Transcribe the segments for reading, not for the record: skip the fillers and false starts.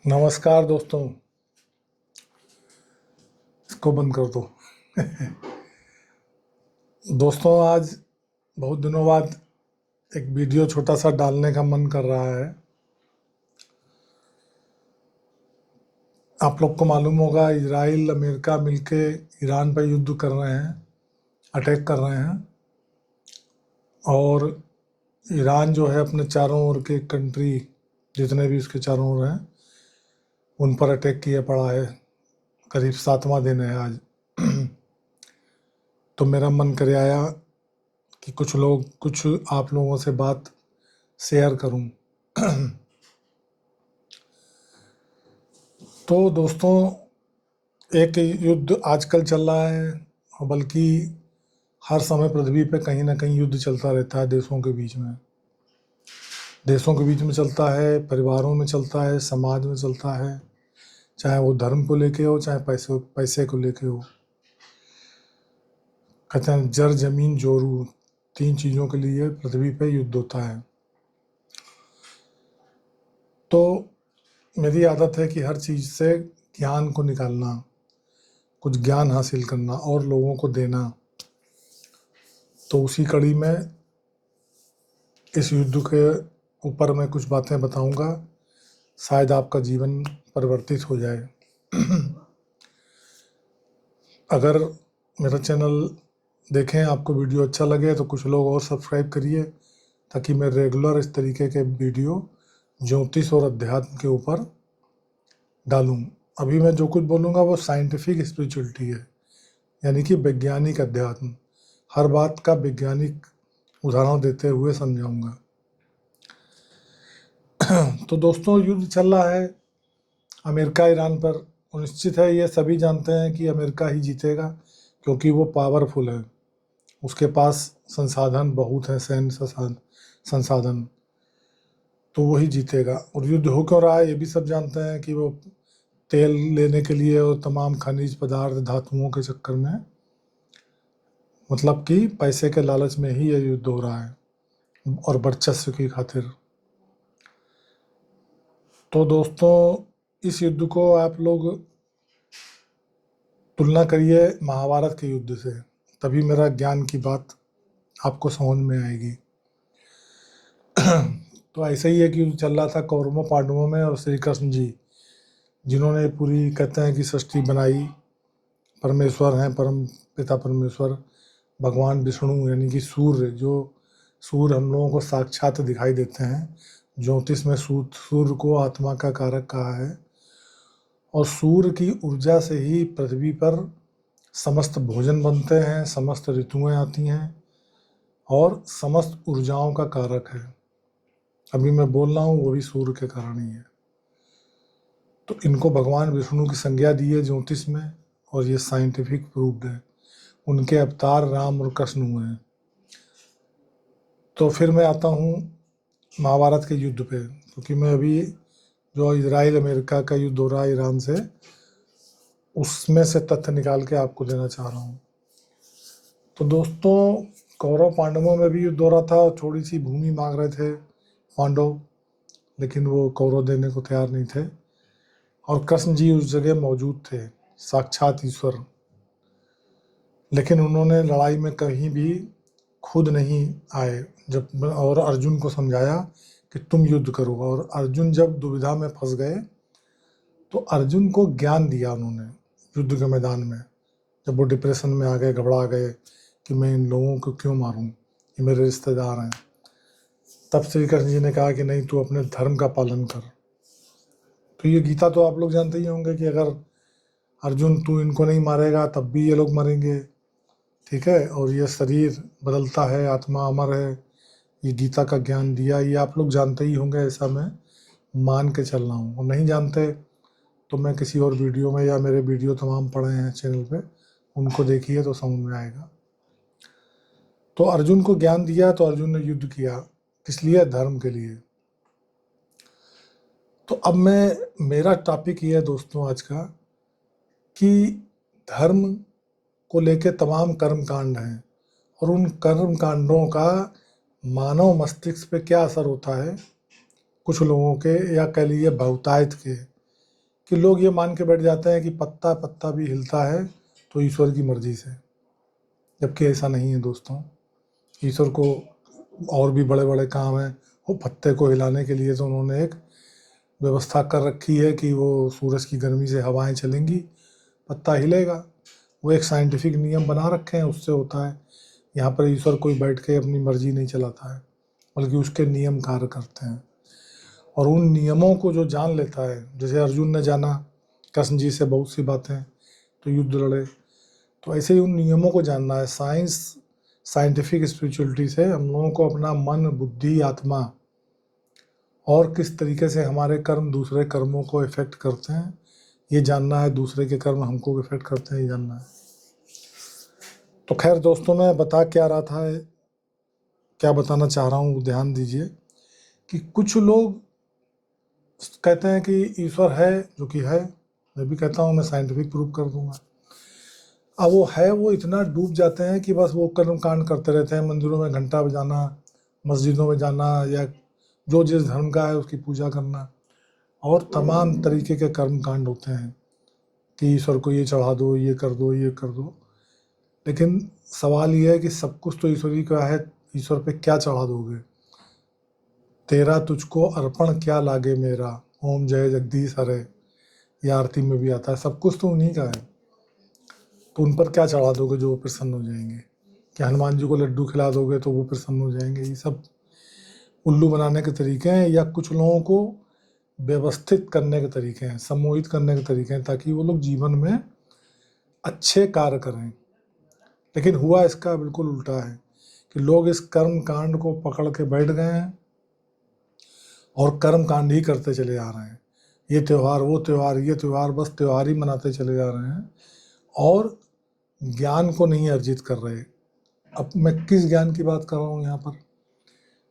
नमस्कार दोस्तों। इसको बंद कर दो। दोस्तों, आज बहुत दिनों बाद एक वीडियो छोटा सा डालने का मन कर रहा है। आप लोग को मालूम होगा, इजराइल अमेरिका मिलके ईरान पर युद्ध कर रहे हैं, अटैक कर रहे हैं। और ईरान जो है अपने चारों ओर के कंट्री, जितने भी उसके चारों ओर हैं, उन पर अटैक किए पड़ा है। करीब 7वां दिन है आज। तो मेरा मन कर आया कि कुछ आप लोगों से बात शेयर करूं। तो दोस्तों, एक युद्ध आजकल चल रहा है, और बल्कि हर समय पृथ्वी पे कहीं ना कहीं युद्ध चलता रहता है। देशों के बीच में चलता है, परिवारों में चलता है, समाज में चलता है। चाहे वो धर्म को लेके हो, चाहे पैसे को लेके हो। कहते हैं जर जमीन जोरू, 3 चीज़ों के लिए पृथ्वी पे युद्ध होता है। तो मेरी आदत है कि हर चीज़ से ज्ञान को निकालना, कुछ ज्ञान हासिल करना और लोगों को देना। तो उसी कड़ी में इस युद्ध के ऊपर मैं कुछ बातें बताऊंगा, शायद आपका जीवन परिवर्तित हो जाए। अगर मेरा चैनल देखें, आपको वीडियो अच्छा लगे तो कुछ लोग और सब्सक्राइब करिए, ताकि मैं रेगुलर इस तरीके के वीडियो ज्योतिष और अध्यात्म के ऊपर डालूं। अभी मैं जो कुछ बोलूँगा वो साइंटिफिक स्पिरिचुअलिटी है, यानी कि वैज्ञानिक अध्यात्म। हर बात का वैज्ञानिक उदाहरण देते हुए समझाऊंगा। तो दोस्तों, युद्ध चल रहा है अमेरिका ईरान पर। निश्चित है, ये सभी जानते हैं कि अमेरिका ही जीतेगा, क्योंकि वो पावरफुल है, उसके पास संसाधन बहुत है, सैन्य संसाधन, तो वही जीतेगा। और युद्ध हो क्यों रहा है, ये भी सब जानते हैं कि वो तेल लेने के लिए और तमाम खनिज पदार्थ, धातुओं के चक्कर में, मतलब कि पैसे के लालच में ही ये युद्ध हो रहा है, और वर्चस्व की खातिर। तो दोस्तों, इस युद्ध को आप लोग तुलना करिए महाभारत के युद्ध से, तभी मेरा ज्ञान की बात आपको समझ में आएगी। तो ऐसा ही है कि युद्ध चल रहा था कौरवों पांडवों में, और श्री कृष्ण जी, जिन्होंने पूरी, कहते हैं कि सृष्टि बनाई, परमेश्वर हैं, परम पिता परमेश्वर, भगवान विष्णु, यानी कि सूर्य, जो सूर्य हम लोगों को साक्षात दिखाई देते हैं। ज्योतिष में सूर्य को आत्मा का कारक कहा है, और सूर्य की ऊर्जा से ही पृथ्वी पर समस्त भोजन बनते हैं, समस्त ऋतुएं आती हैं, और समस्त ऊर्जाओं का कारक है। अभी मैं बोल रहा हूँ वो भी सूर्य के कारण ही है। तो इनको भगवान विष्णु की संज्ञा दी है ज्योतिष में, और ये साइंटिफिक प्रूव्ड है। उनके अवतार राम और कृष्ण हुए हैं। तो फिर मैं आता हूँ महाभारत के युद्ध पे, क्योंकि मैं अभी जो इजराइल अमेरिका का युद्ध हो रहा है ईरान से, उसमें से तथ्य निकाल के आपको देना चाह रहा हूँ। तो दोस्तों, कौरव पांडवों में भी युद्ध हो रहा था। थोड़ी सी भूमि मांग रहे थे पांडव, लेकिन वो कौरव देने को तैयार नहीं थे। और कृष्ण जी उस जगह मौजूद थे, साक्षात ईश्वर, लेकिन उन्होंने लड़ाई में कहीं भी खुद नहीं आए। जब और अर्जुन को समझाया कि तुम युद्ध करो, और अर्जुन जब दुविधा में फंस गए तो अर्जुन को ज्ञान दिया उन्होंने युद्ध के मैदान में। जब वो डिप्रेशन में आ गए, घबरा गए कि मैं इन लोगों को क्यों मारूं, ये मेरे रिश्तेदार हैं, तब श्री कृष्ण जी ने कहा कि नहीं, तू अपने धर्म का पालन कर। तो ये गीता तो आप लोग जानते ही होंगे कि अगर अर्जुन तू इनको नहीं मारेगा तब भी ये लोग मरेंगे, ठीक है। और ये शरीर बदलता है, आत्मा अमर है, ये गीता का ज्ञान दिया, ये आप लोग जानते ही होंगे, ऐसा मैं मान के चल रहा हूँ। और नहीं जानते तो मैं किसी और वीडियो में, या मेरे वीडियो तमाम पड़े हैं चैनल पे, उनको देखिए तो समझ में आएगा। तो अर्जुन को ज्ञान दिया, तो अर्जुन ने युद्ध किया, किस लिए? धर्म के लिए। तो अब मेरा टॉपिक ये है दोस्तों आज का, कि धर्म को लेके तमाम कर्म कांड हैं, और उन कर्म कांडों का मानव मस्तिष्क पे क्या असर होता है, कुछ लोगों के, या कह लीजिए बहुतायत के, कि लोग ये मान के बैठ जाते हैं कि पत्ता पत्ता भी हिलता है तो ईश्वर की मर्जी से, जबकि ऐसा नहीं है दोस्तों। ईश्वर को और भी बड़े बड़े काम हैं। वो पत्ते को हिलाने के लिए तो उन्होंने एक व्यवस्था कर रखी है कि वो सूरज की गर्मी से हवाएं चलेंगी, पत्ता हिलेगा। वो एक साइंटिफिक नियम बना रखे हैं, उससे होता है। यहाँ पर ईश्वर कोई बैठ के अपनी मर्जी नहीं चलाता है, बल्कि उसके नियम कार्य करते हैं। और उन नियमों को जो जान लेता है, जैसे अर्जुन ने जाना कृष्ण जी से बहुत सी बातें तो युद्ध लड़े, तो ऐसे ही उन नियमों को जानना है। साइंटिफिक स्पिरिचुअलिटी से हम लोगों को अपना मन, बुद्धि, आत्मा और किस तरीके से हमारे कर्म दूसरे कर्मों को इफेक्ट करते हैं ये जानना है, दूसरे के कर्म हमको इफेक्ट करते हैं ये जानना है। तो खैर दोस्तों, मैं बता क्या रहा था, क्या बताना चाह रहा हूँ, ध्यान दीजिए कि कुछ लोग कहते हैं कि ईश्वर है, जो कि है। मैं भी कहता हूँ, मैं साइंटिफिक प्रूफ कर दूंगा। अब वो है, वो इतना डूब जाते हैं कि बस वो कर्म कांड करते रहते हैं। मंदिरों में घंटा बजाना, मस्जिदों में जाना, या जो जिस धर्म का है उसकी पूजा करना, और तमाम तरीके के कर्म कांड होते हैं कि ईश्वर को ये चढ़ा दो, ये कर दो, ये कर दो। लेकिन सवाल ये है कि सब कुछ तो ईश्वरी का है, ईश्वर पे क्या चढ़ा दोगे? तेरा तुझको अर्पण क्या लागे मेरा, ओम जय जगदीश हरे, ये आरती में भी आता है। सब कुछ तो उन्हीं का है, तो उन पर क्या चढ़ा दोगे जो वो प्रसन्न हो जाएंगे? क्या हनुमान जी को लड्डू खिला दोगे तो वो प्रसन्न हो जाएंगे? ये सब उल्लू बनाने के तरीके हैं, या कुछ लोगों को व्यवस्थित करने के तरीके हैं, सम्मोहित करने के तरीके हैं, ताकि वो लोग जीवन में अच्छे कार्य करें। लेकिन हुआ इसका बिल्कुल उल्टा है कि लोग इस कर्म कांड को पकड़ के बैठ गए हैं और कर्म कांड ही करते चले जा रहे हैं। ये त्यौहार, वो त्यौहार, ये त्यौहार, बस त्यौहार ही मनाते चले जा रहे हैं और ज्ञान को नहीं अर्जित कर रहे। अब मैं किस ज्ञान की बात कर रहा हूँ यहाँ पर?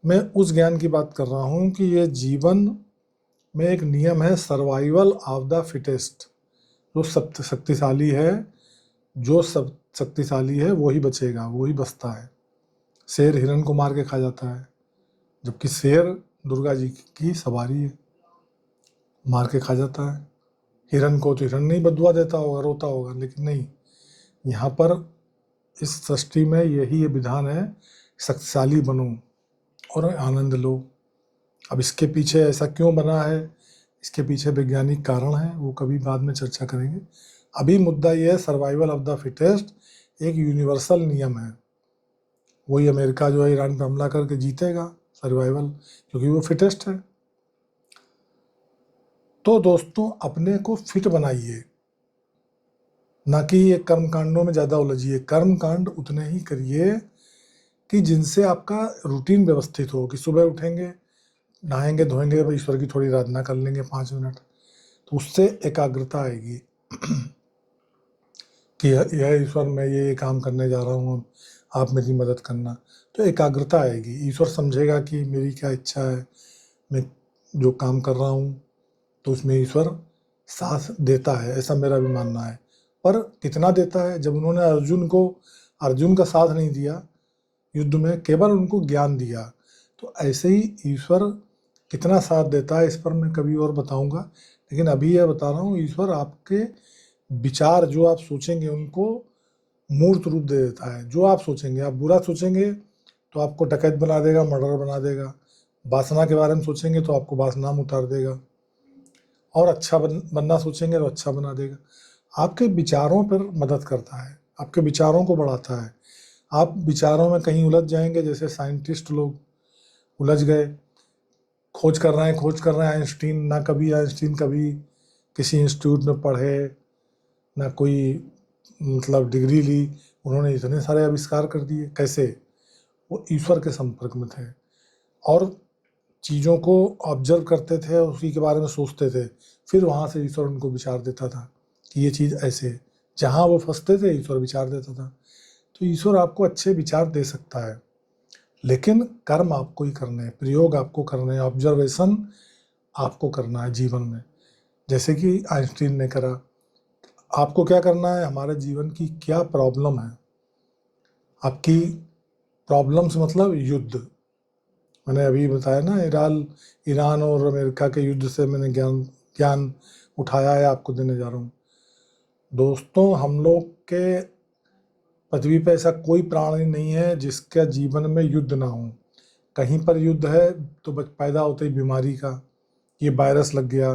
मैं उस ज्ञान की बात कर रहा हूँ कि ये जीवन में एक नियम है, सर्वाइवल ऑफ द फिटेस्ट। जो शक्तिशाली है, जो सब शक्तिशाली है वही बचेगा, वही बचता है। शेर हिरण को मार के खा जाता है, जबकि शेर दुर्गा जी की सवारी है, मार के खा जाता है। हिरण को तो हिरण नहीं बदुआ देता होगा, रोता होगा, लेकिन नहीं, यहाँ पर इस सृष्टि में यही विधान है, शक्तिशाली बनो और आनंद लो। अब इसके पीछे ऐसा क्यों बना है, इसके पीछे वैज्ञानिक कारण है, वो कभी बाद में चर्चा करेंगे। अभी मुद्दा ये है, सर्वाइवल ऑफ द फिटेस्ट एक यूनिवर्सल नियम है। वही अमेरिका जो है ईरान पे हमला करके जीतेगा, सर्वाइवल, क्योंकि वो फिटेस्ट है। तो दोस्तों, अपने को फिट बनाइए, ना कि ये कर्म कांडों में ज़्यादा उलझिए। कर्म कांड उतने ही करिए कि जिनसे आपका रूटीन व्यवस्थित हो, कि सुबह उठेंगे, नहाएंगे धोएंगे, ईश्वर की थोड़ी आराधना कर लेंगे 5 मिनट, तो उससे एकाग्रता आएगी कि यह ईश्वर, मैं ये काम करने जा रहा हूँ, आप मेरी मदद करना। तो एकाग्रता आएगी, ईश्वर समझेगा कि मेरी क्या इच्छा है, मैं जो काम कर रहा हूँ, तो उसमें ईश्वर साथ देता है, ऐसा मेरा भी मानना है। पर कितना देता है? जब उन्होंने अर्जुन का साथ नहीं दिया युद्ध में, केवल उनको ज्ञान दिया, तो ऐसे ही ईश्वर कितना साथ देता है, इस पर मैं कभी और बताऊंगा। लेकिन अभी यह बता रहा हूँ, ईश्वर आपके विचार, जो आप सोचेंगे, उनको मूर्त रूप दे देता है। जो आप सोचेंगे, आप बुरा सोचेंगे तो आपको डकैत बना देगा, मर्डर बना देगा। वासना के बारे में सोचेंगे तो आपको वासना में उतार देगा, और अच्छा बनना सोचेंगे तो अच्छा बना देगा। आपके विचारों पर मदद करता है, आपके विचारों को बढ़ाता है। आप विचारों में कहीं उलझ जाएंगे, जैसे साइंटिस्ट लोग उलझ गए, खोज कर रहे हैं आइंस्टीन कभी किसी इंस्टीट्यूट में पढ़े, ना कोई मतलब डिग्री ली, उन्होंने इतने सारे आविष्कार कर दिए। कैसे? वो ईश्वर के संपर्क में थे और चीज़ों को ऑब्जर्व करते थे, उसी के बारे में सोचते थे, फिर वहाँ से ईश्वर उनको विचार देता था कि ये चीज़ ऐसे। जहाँ वो फंसते थे, ईश्वर विचार देता था। तो ईश्वर आपको अच्छे विचार दे सकता है, लेकिन कर्म आपको ही करने हैं, प्रयोग आपको करने हैं, ऑब्जर्वेशन आपको करना है जीवन में, जैसे कि आइंस्टीन ने करा। आपको क्या करना है? हमारे जीवन की क्या प्रॉब्लम है, आपकी प्रॉब्लम्स मतलब युद्ध। मैंने अभी बताया ना, ईरान और अमेरिका के युद्ध से मैंने ज्ञान उठाया है, आपको देने जा रहा हूँ। दोस्तों, हम लोग के पृथ्वी पर ऐसा कोई प्राणी नहीं है जिसके जीवन में युद्ध ना हो। कहीं पर युद्ध है तो पैदा होते ही बीमारी का, ये वायरस लग गया।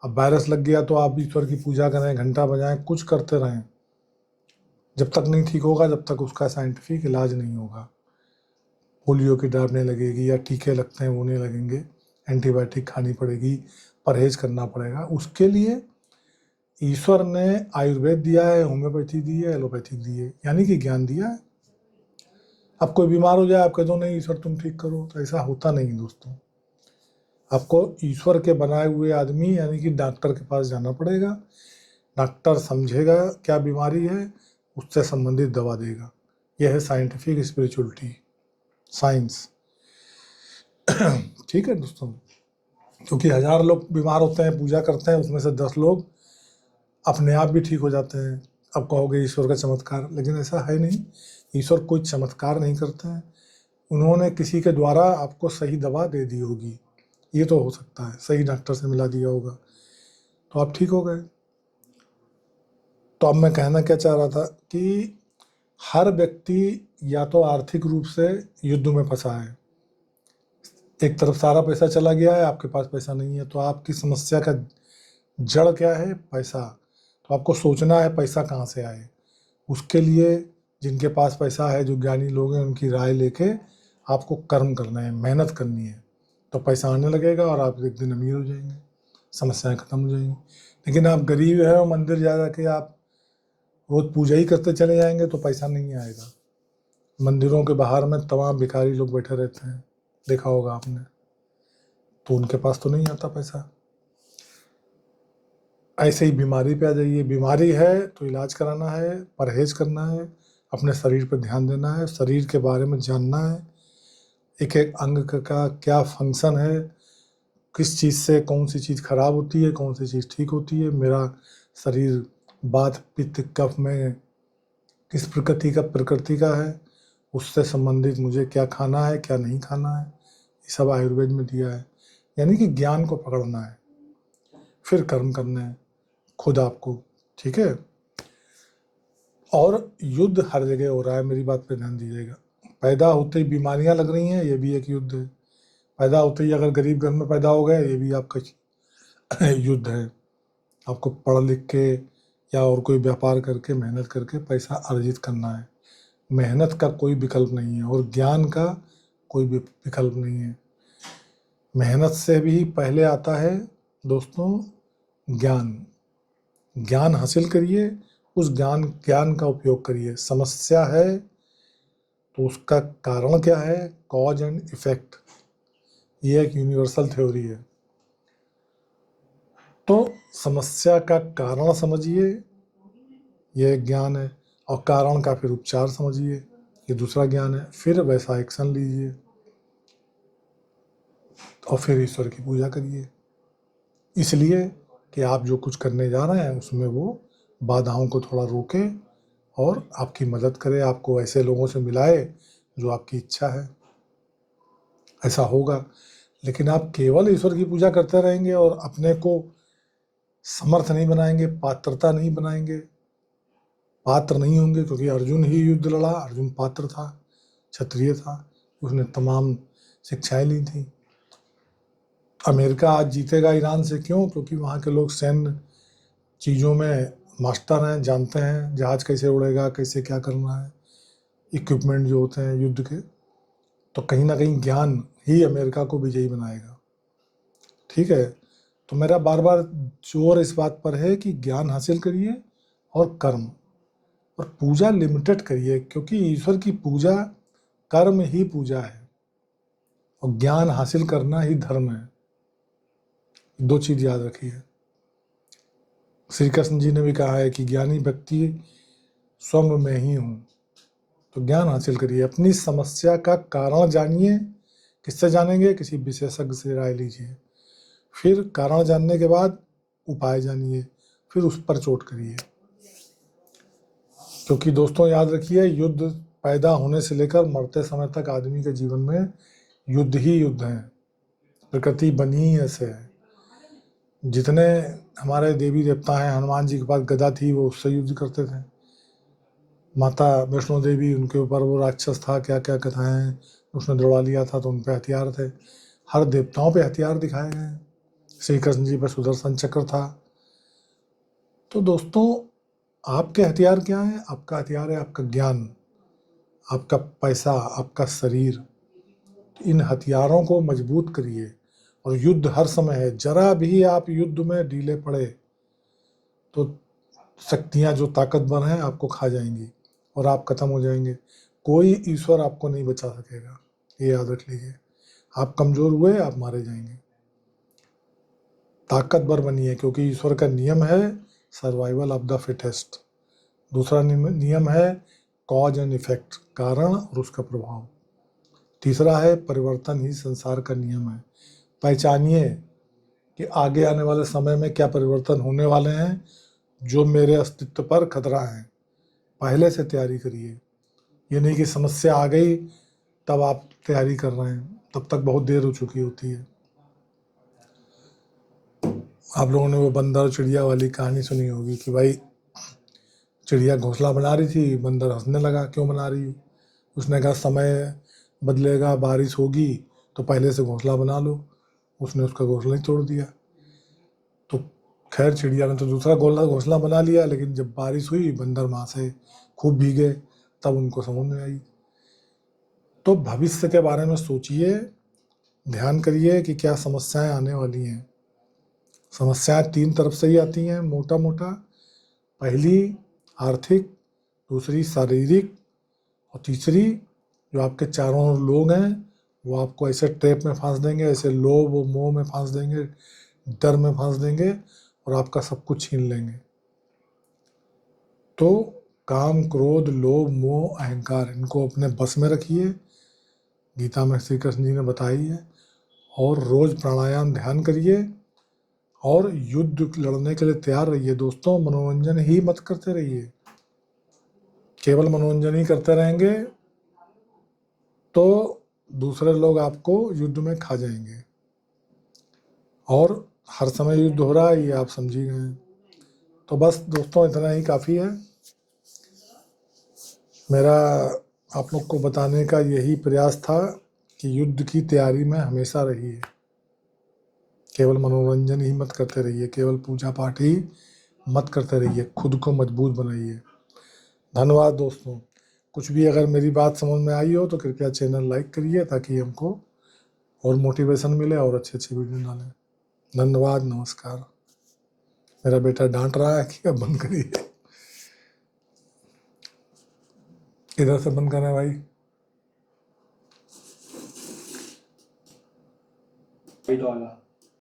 अब वायरस लग गया तो आप ईश्वर की पूजा करें, घंटा बजाएं, कुछ करते रहें, जब तक नहीं ठीक होगा, जब तक उसका साइंटिफिक इलाज नहीं होगा। पोलियो की दवाई लगेगी या टीके लगते हैं वो नहीं लगेंगे, एंटीबायोटिक खानी पड़ेगी, परहेज करना पड़ेगा। उसके लिए ईश्वर ने आयुर्वेद दिया है, होम्योपैथी दी है, एलोपैथिक दी है, यानी कि ज्ञान दिया है। अब कोई बीमार हो जाए, आप कह दो नहीं ईश्वर तुम ठीक करो, तो ऐसा होता नहीं दोस्तों। आपको ईश्वर के बनाए हुए आदमी यानी कि डॉक्टर के पास जाना पड़ेगा। डॉक्टर समझेगा क्या बीमारी है, उससे संबंधित दवा देगा। यह है साइंटिफिक स्पिरिचुअलिटी, साइंस। ठीक है दोस्तों, क्योंकि 1000 लोग बीमार होते हैं, पूजा करते हैं, उसमें से 10 लोग अपने आप भी ठीक हो जाते हैं। अब कहोगे ईश्वर का चमत्कार, लेकिन ऐसा है नहीं। ईश्वर कोई चमत्कार नहीं करते हैं, उन्होंने किसी के द्वारा आपको सही दवा दे दी होगी, ये तो हो सकता है, सही डॉक्टर से मिला दिया होगा तो आप ठीक हो गए। तो अब मैं कहना क्या चाह रहा था कि हर व्यक्ति या तो आर्थिक रूप से युद्ध में फंसा है, एक तरफ सारा पैसा चला गया है, आपके पास पैसा नहीं है, तो आपकी समस्या का जड़ क्या है? पैसा। तो आपको सोचना है पैसा कहाँ से आए। उसके लिए जिनके पास पैसा है, जो ज्ञानी लोग हैं, उनकी राय लेके आपको कर्म करना है, मेहनत करनी है, तो पैसा आने लगेगा और आप एक दिन अमीर हो जाएंगे, समस्याएं खत्म हो जाएंगी। लेकिन आप गरीब हैं और मंदिर जा के आप रोज पूजा ही करते चले जाएंगे तो पैसा नहीं आएगा। मंदिरों के बाहर में तमाम भिखारी लोग बैठे रहते हैं, देखा होगा आपने, तो उनके पास तो नहीं आता पैसा। ऐसे ही बीमारी पे आ जाइए, बीमारी है तो इलाज कराना है, परहेज करना है, अपने शरीर पर ध्यान देना है, शरीर के बारे में जानना है, एक एक अंग का क्या फंक्शन है, किस चीज़ से कौन सी चीज़ खराब होती है, कौन सी चीज़ ठीक होती है, मेरा शरीर वात पित्त कफ में किस प्रकृति का है, उससे संबंधित मुझे क्या खाना है, क्या नहीं खाना है, ये सब आयुर्वेद में दिया है। यानी कि ज्ञान को पकड़ना है, फिर कर्म करना है खुद आपको, ठीक है। और युद्ध हर जगह हो रहा है, मेरी बात पे ध्यान दीजिएगा। पैदा होते ही बीमारियां लग रही हैं, ये भी एक युद्ध है। पैदा होते ही अगर गरीब घर में पैदा हो गए, ये भी आपका युद्ध है। आपको पढ़ लिख के या और कोई व्यापार करके, मेहनत करके पैसा अर्जित करना है। मेहनत का कोई विकल्प नहीं है और ज्ञान का कोई भी विकल्प नहीं है। मेहनत से भी पहले आता है दोस्तों ज्ञान। ज्ञान हासिल करिए, उस ज्ञान का उपयोग करिए। समस्या है तो उसका कारण क्या है? कॉज एंड इफेक्ट, ये एक यूनिवर्सल थ्योरी है। तो समस्या का कारण समझिए, ये एक ज्ञान है, और कारण का फिर उपचार समझिए, ये दूसरा ज्ञान है। फिर वैसा एक्शन लीजिए और फिर ईश्वर की पूजा करिए, इसलिए कि आप जो कुछ करने जा रहे हैं उसमें वो बाधाओं को थोड़ा रोके और आपकी मदद करे, आपको ऐसे लोगों से मिलाए जो आपकी इच्छा है। ऐसा होगा। लेकिन आप केवल ईश्वर की पूजा करते रहेंगे और अपने को समर्थ नहीं बनाएंगे, पात्रता नहीं बनाएंगे, पात्र नहीं होंगे, क्योंकि अर्जुन ही युद्ध लड़ा, अर्जुन पात्र था, क्षत्रिय था, उसने तमाम शिक्षाएं ली थी। अमेरिका आज जीतेगा ईरान से, क्यों? क्योंकि वहाँ के लोग सैन्य चीज़ों में मास्टर हैं, जानते हैं जहाज कैसे उड़ेगा, कैसे क्या करना है, इक्विपमेंट जो होते हैं युद्ध के। तो कहीं ना कहीं ज्ञान ही अमेरिका को विजयी बनाएगा, ठीक है। तो मेरा बार बार जोर इस बात पर है कि ज्ञान हासिल करिए और कर्म, और पूजा लिमिटेड करिए, क्योंकि ईश्वर की पूजा कर्म ही पूजा है और ज्ञान हासिल करना ही धर्म है। दो चीज याद रखिए। श्री कृष्ण जी ने भी कहा है कि ज्ञानी व्यक्ति स्वयं में ही हूँ। तो ज्ञान हासिल करिए, अपनी समस्या का कारण जानिए। किससे जानेंगे? किसी विशेषज्ञ से राय लीजिए, फिर कारण जानने के बाद उपाय जानिए, फिर उस पर चोट करिए। क्योंकि दोस्तों याद रखिए, युद्ध पैदा होने से लेकर मरते समय तक आदमी के जीवन में युद्ध ही युद्ध है। प्रकृति बनी ही ऐसे है। जितने हमारे देवी देवता हैं, हनुमान जी के पास गदा थी, वो उससे युद्ध करते थे। माता वैष्णो देवी, उनके ऊपर वो राक्षस था, क्या क्या कथाएं, उसने दौड़ा लिया था, तो उन पे हथियार थे। हर देवताओं पे हथियार दिखाए गए हैं। श्री कृष्ण जी पे सुदर्शन चक्र था। तो दोस्तों, आपके हथियार क्या है? आपका हथियार है आपका ज्ञान, आपका पैसा, आपका शरीर। इन हथियारों को मजबूत करिए। और युद्ध हर समय है। जरा भी आप युद्ध में ढीले पड़े तो शक्तियां जो ताकतवर हैं आपको खा जाएंगी और आप खत्म हो जाएंगे। कोई ईश्वर आपको नहीं बचा सकेगा, ये याद रख लीजिए। आप कमजोर हुए, आप मारे जाएंगे। ताकतवर बनिए, क्योंकि ईश्वर का नियम है सर्वाइवल ऑफ द फिटेस्ट। दूसरा नियम है कॉज एंड इफेक्ट, कारण और उसका प्रभाव। तीसरा है परिवर्तन ही संसार का नियम है। पहचानिए कि आगे आने वाले समय में क्या परिवर्तन होने वाले हैं जो मेरे अस्तित्व पर खतरा है। पहले से तैयारी करिए। ये नहीं कि समस्या आ गई तब आप तैयारी कर रहे हैं, तब तक बहुत देर हो चुकी होती है। आप लोगों ने वो बंदर चिड़िया वाली कहानी सुनी होगी कि भाई चिड़िया घोंसला बना रही थी, बंदर हंसने लगा, क्यों बना रही हो? उसने कहा समय बदलेगा, बारिश होगी, तो पहले से घोंसला बना लो। उसने उसका घोंसला ही तोड़ दिया। तो खैर चिड़िया ने तो दूसरा घोंसला बना लिया, लेकिन जब बारिश हुई, बंदर वहाँ से खूब भीगे, तब उनको समझ में आई। तो भविष्य के बारे में सोचिए, ध्यान करिए कि क्या समस्याएं आने वाली हैं। समस्याएं 3 तरफ से ही आती हैं, मोटा मोटा। पहली आर्थिक, दूसरी शारीरिक, और तीसरी जो आपके चारों लोग हैं वो आपको ऐसे ट्रैप में फांस देंगे, ऐसे लोभ और मोह में फांस देंगे, डर में फांस देंगे और आपका सब कुछ छीन लेंगे। तो काम, क्रोध, लोभ, मोह, अहंकार, इनको अपने बस में रखिए। गीता में श्री कृष्ण जी ने बताई है। और रोज प्राणायाम ध्यान करिए और युद्ध लड़ने के लिए तैयार रहिए। दोस्तों, मनोरंजन ही मत करते रहिए। केवल मनोरंजन ही करते रहेंगे तो दूसरे लोग आपको युद्ध में खा जाएंगे। और हर समय युद्ध हो रहा है, ये आप समझ ही गए। तो बस दोस्तों, इतना ही काफ़ी है। मेरा आप लोग को बताने का यही प्रयास था कि युद्ध की तैयारी में हमेशा रहिए। केवल मनोरंजन ही मत करते रहिए, केवल पूजा पाठ ही मत करते रहिए। खुद को मजबूत बनाइए। धन्यवाद दोस्तों। कुछ भी अगर मेरी बात समझ में आई हो तो कृपया चैनल लाइक करिए, ताकि हमको और मोटिवेशन मिले और अच्छे अच्छे वीडियो डालें। धन्यवाद, नमस्कार। मेरा बेटा डांट रहा है कि अब बंद करिए। इधर से बंद करना भाई। वाला